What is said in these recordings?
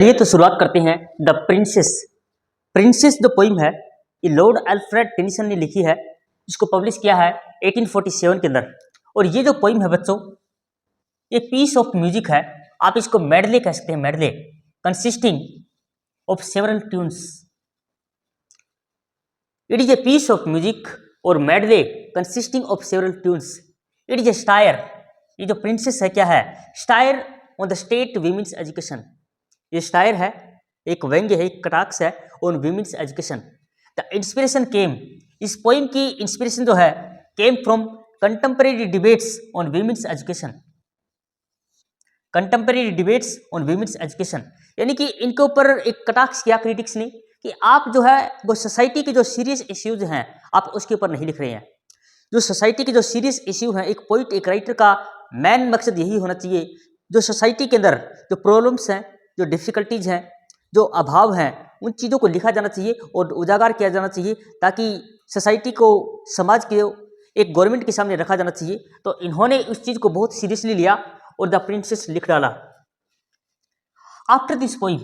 चलिए तो शुरुआत करते हैं। The princess. प्रिंसेस जो पोइम है ये लॉर्ड अल्फ्रेड टेनिसन ने लिखी है, इसको पब्लिश किया है 1847 के अंदर। और ये जो पोइम है बच्चों, ये पीस ऑफ म्यूजिक है। आप इसको मेडले कह सकते हैं, medley consisting of several tunes. It is a piece of music और medley consisting of several tunes. It is a satire. ये जो प्रिंसेस है क्या है? Satire on the state women's education. ये शायर है, एक व्यंग्य है, एक कटाक्ष है on women's education. The inspiration came, इस पोइम की इंस्पिरेशन जो है came from contemporary debates on women's education. Contemporary debates on women's education, यानी कि इनके ऊपर एक कटाक्ष किया क्रिटिक्स ने कि आप जो है वो सोसाइटी के जो सीरियस इश्यूज हैं आप उसके ऊपर नहीं लिख रहे हैं। जो सोसाइटी के जो सीरियस इश्यू हैं, एक पोइट एक राइटर का मेन मकसद यही होना चाहिए, जो सोसाइटी के अंदर जो प्रॉब्लम्स हैं, जो डिफ़िकल्टीज हैं, जो अभाव हैं, उन चीज़ों को लिखा जाना चाहिए और उजागर किया जाना चाहिए, ताकि सोसाइटी को, समाज के एक गवर्नमेंट के सामने रखा जाना चाहिए। तो इन्होंने उस चीज़ को बहुत सीरियसली लिया और द प्रिंसेस लिख डाला। आफ्टर दिस पोइम,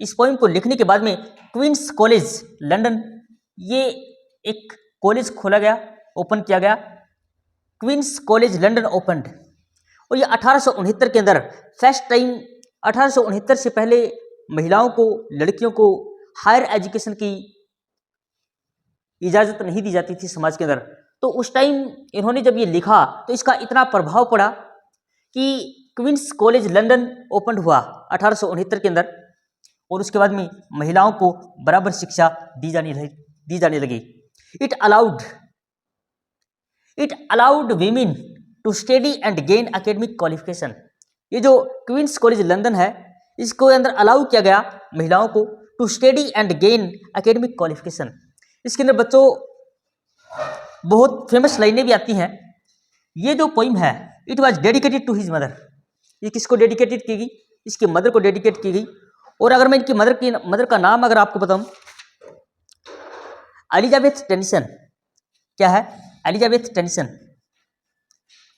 इस पोइम को लिखने के बाद में क्वींस कॉलेज लंदन, ये एक कॉलेज खोला गया, ओपन किया गया, क्वींस कॉलेज लंदन ओपनड। और ये 1869 के अंदर फर्स्ट टाइम, 1869 से पहले महिलाओं को, लड़कियों को हायर एजुकेशन की इजाज़त नहीं दी जाती थी समाज के अंदर। तो उस टाइम इन्होंने जब ये लिखा तो इसका इतना प्रभाव पड़ा कि क्वींस कॉलेज लंदन ओपन हुआ 1869 के अंदर, और उसके बाद में महिलाओं को बराबर शिक्षा दी जाने लगी। It allowed women to study and gain academic qualification. ये जो क्वींस कॉलेज लंदन है, इसको अंदर अलाउ किया गया महिलाओं को to study and gain academic qualification. इसके अंदर बच्चों बहुत फेमस लाइनें भी आती हैं। ये जो पोइम है, it was dedicated to his mother. ये किसको डेडिकेटेड की गई? इसकी मदर को डेडिकेट की गई। और अगर मैं इनकी मदर का नाम अगर आपको बताऊं, एलिजाबेथ टेनिसन। क्या है? Elizabeth Tennyson.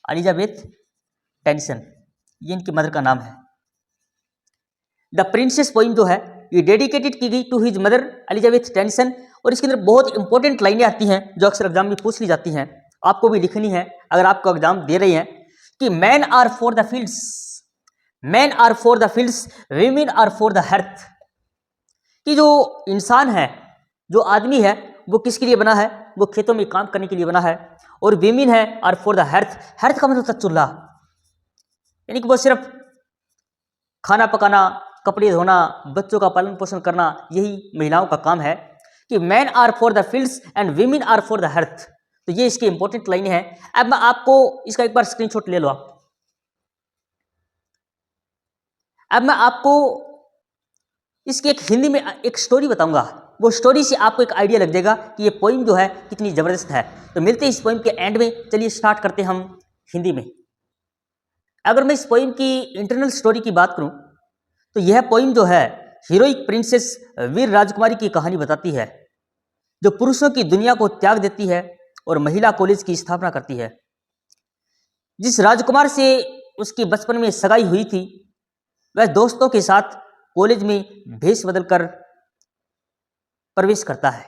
एलिजाबेथ टेनिसन, ये इनकी मदर का नाम है। द प्रिंसेस पोइम जो है ये डेडिकेटेड की गई to his mother Elizabeth Tennyson. और इसके अंदर बहुत इंपॉर्टेंट लाइनें आती हैं जो अक्सर एग्जाम में पूछ ली जाती हैं, आपको भी लिखनी है अगर आपको एग्जाम दे रही हैं, कि man are for the fields, man are for the fields, women are for the hearth. कि जो इंसान है, जो आदमी है, वो किसके लिए बना है? वो खेतों में काम करने के लिए बना है। और वीमेन है are for the hearth. Hearth का मतलब होता है चूल्हा, यानी कि वो सिर्फ खाना पकाना, कपड़े धोना, बच्चों का पालन पोषण करना, यही महिलाओं का काम है। कि man are for the fields and women are for the hearth. तो ये इसकी इंपॉर्टेंट लाइन है। अब मैं आपको इसका एक बार स्क्रीनशॉट ले लो आप। अब मैं आपको इसकी एक हिंदी में एक स्टोरी बताऊंगा, वो स्टोरी से आपको एक आइडिया लग जाएगा कि ये पोइम जो है कितनी जबरदस्त है। तो मिलते हैं इस पोइम के एंड में। चलिए स्टार्ट करते हैं हम हिंदी में। अगर मैं इस पोइम की इंटरनल स्टोरी की बात करूं तो यह पोइम जो है हीरोइक प्रिंसेस वीर राजकुमारी की कहानी बताती है, जो पुरुषों की दुनिया को त्याग देती है और महिला कॉलेज की स्थापना करती है। जिस राजकुमार से उसकी बचपन में सगाई हुई थी, वह दोस्तों के साथ कॉलेज में भेष बदलकर प्रवेश करता है,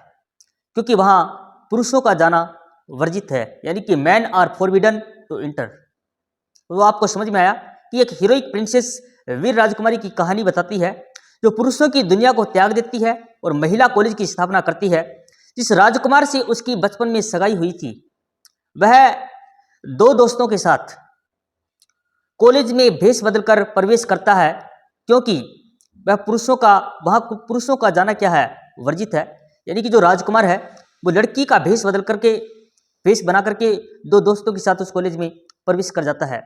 क्योंकि वहां पुरुषों का जाना वर्जित है, यानी कि man are forbidden to enter. तो आपको समझ में आया कि एक हीरोइक प्रिंसेस वीर राजकुमारी की कहानी बताती है, जो पुरुषों की दुनिया को त्याग देती है और महिला कॉलेज की स्थापना करती है। जिस राजकुमार से उसकी बचपन में सगाई हुई थी, वह दो दोस्तों के साथ कॉलेज में भेष बदलकर प्रवेश करता है, क्योंकि वह वहां पुरुषों का जाना क्या है? वर्जित है। यानी कि जो राजकुमार है वो लड़की का भेष बना करके दो दोस्तों के साथ उस कॉलेज में प्रवेश कर जाता है,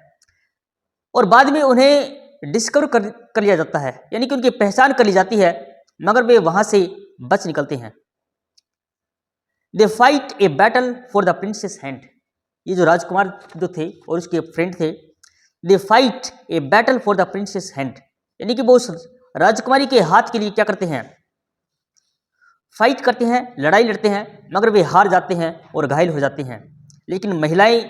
और बाद में उन्हें डिस्कवर कर लिया जाता है, यानी कि उनकी पहचान कर ली जाती है, मगर वे वहां से बच निकलते हैं। They fight a battle for the princess hand. ये जो राजकुमार जो थे और उसके फ्रेंड थे, they fight a battle for the princess hand, यानी कि वो राजकुमारी के हाथ के लिए क्या करते हैं? फाइट करते हैं, लड़ाई लड़ते हैं, मगर वे हार जाते हैं और घायल हो जाते हैं। लेकिन महिलाएं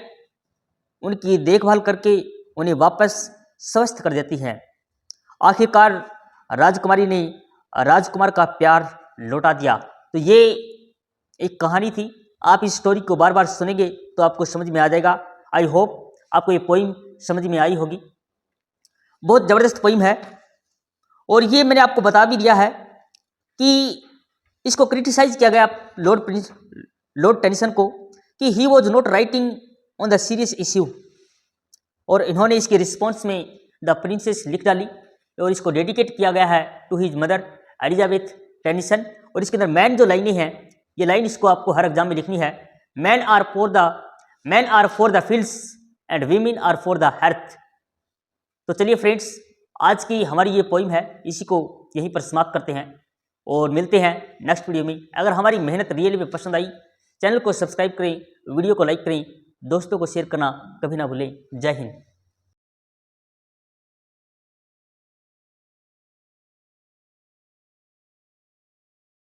उनकी देखभाल करके उन्हें वापस स्वस्थ कर देती हैं। आखिरकार राजकुमारी ने राजकुमार का प्यार लौटा दिया। तो ये एक कहानी थी। आप इस स्टोरी को बार बार सुनेंगे तो आपको समझ में आ जाएगा। आई होप आपको ये पोइम समझ में आई होगी। बहुत ज़बरदस्त पोइम है और ये मैंने आपको बता भी दिया है कि इसको क्रिटिसाइज किया गया लॉर्ड टेनिसन को कि he was not writing on the serious issue, और इन्होंने इसके रिस्पॉन्स में द प्रिंसेस लिख डाली और इसको डेडिकेट किया गया है to his mother Elizabeth Tennyson. और इसके अंदर मैन जो लाइनें हैं, ये लाइन इसको आपको हर एग्जाम में लिखनी है। Man are for the fields and women are for the health. तो चलिए फ्रेंड्स, आज की हमारी ये पोइम है, इसी को यहीं पर समाप्त करते हैं और मिलते हैं नेक्स्ट वीडियो में। अगर हमारी मेहनत रियली में पसंद आई, चैनल को सब्सक्राइब करें, वीडियो को लाइक करें, दोस्तों को शेयर करना कभी ना भूलें। जय हिंद।